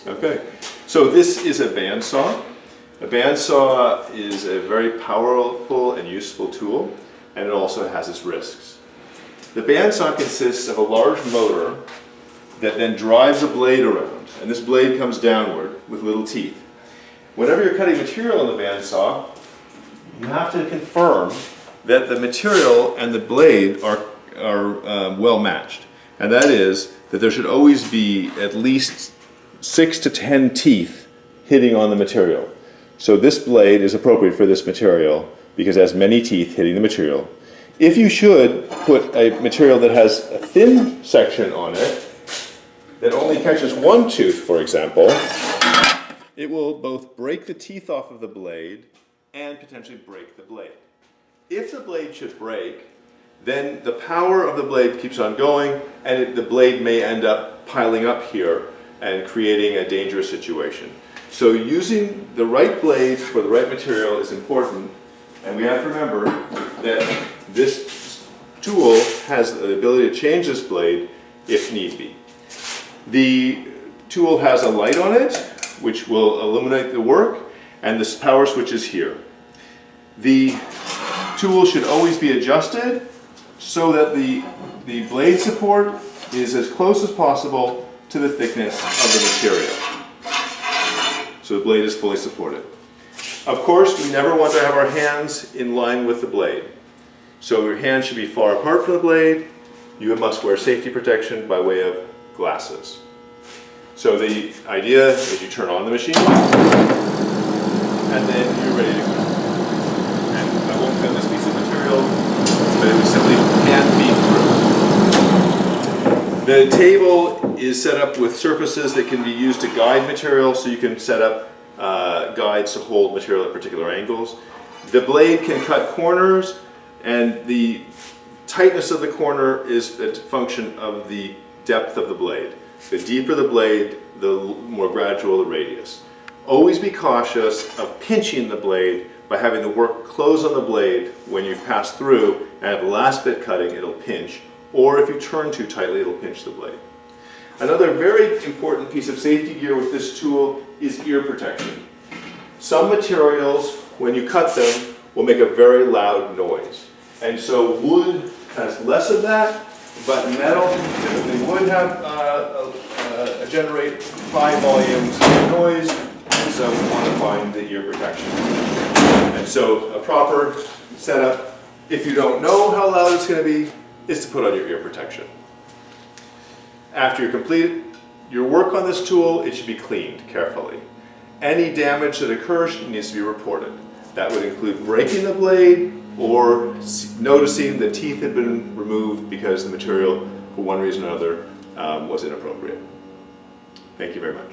Okay, so this is a bandsaw. A bandsaw is a very powerful and useful tool, and it also has its risks. The bandsaw consists of a large motor that then drives a blade around, and this blade comes downward with little teeth. Whenever you're cutting material in the bandsaw, you have to confirm that the material and the blade are well matched. And that is that there should always be at least 6 to 10 teeth hitting on the material. So this blade is appropriate for this material because it has many teeth hitting the material. If you should put a material that has a thin section on it that only catches one tooth, for example, it will both break the teeth off of the blade and potentially break the blade. If the blade should break, then the power of the blade keeps on going, and the blade may end up piling up here and creating a dangerous situation. So using the right blades for the right material is important, and we have to remember that this tool has the ability to change this blade if need be. The tool has a light on it, which will illuminate the work, and this power switch is here. The tool should always be adjusted so that the blade support is as close as possible to the thickness of the material. So the blade is fully supported. Of course, we never want to have our hands in line with the blade. So your hands should be far apart from the blade. You must wear safety protection by way of glasses. So the idea is you turn on the machine and then you're ready to go. And I won't cut this piece of material, but it was simply hand beat through. The table is set up with surfaces that can be used to guide material, so you can set up guides to hold material at particular angles. The blade can cut corners, and the tightness of the corner is a function of the depth of the blade. The deeper the blade, the more gradual the radius. Always be cautious of pinching the blade by having the work close on the blade when you've passed through, and at the last bit cutting it'll pinch, or if you turn too tightly it'll pinch the blade. Another very important piece of safety gear with this tool is ear protection. Some materials, when you cut them, will make a very loud noise. And so wood has less of that, but metal typically would have generate high volumes of noise, and so we want to find the ear protection. And so a proper setup, if you don't know how loud it's going to be, is to put on your ear protection. After you complete your work on this tool, it should be cleaned carefully. Any damage that occurs needs to be reported. That would include breaking the blade or noticing the teeth had been removed because the material, for one reason or another, was inappropriate. Thank you very much.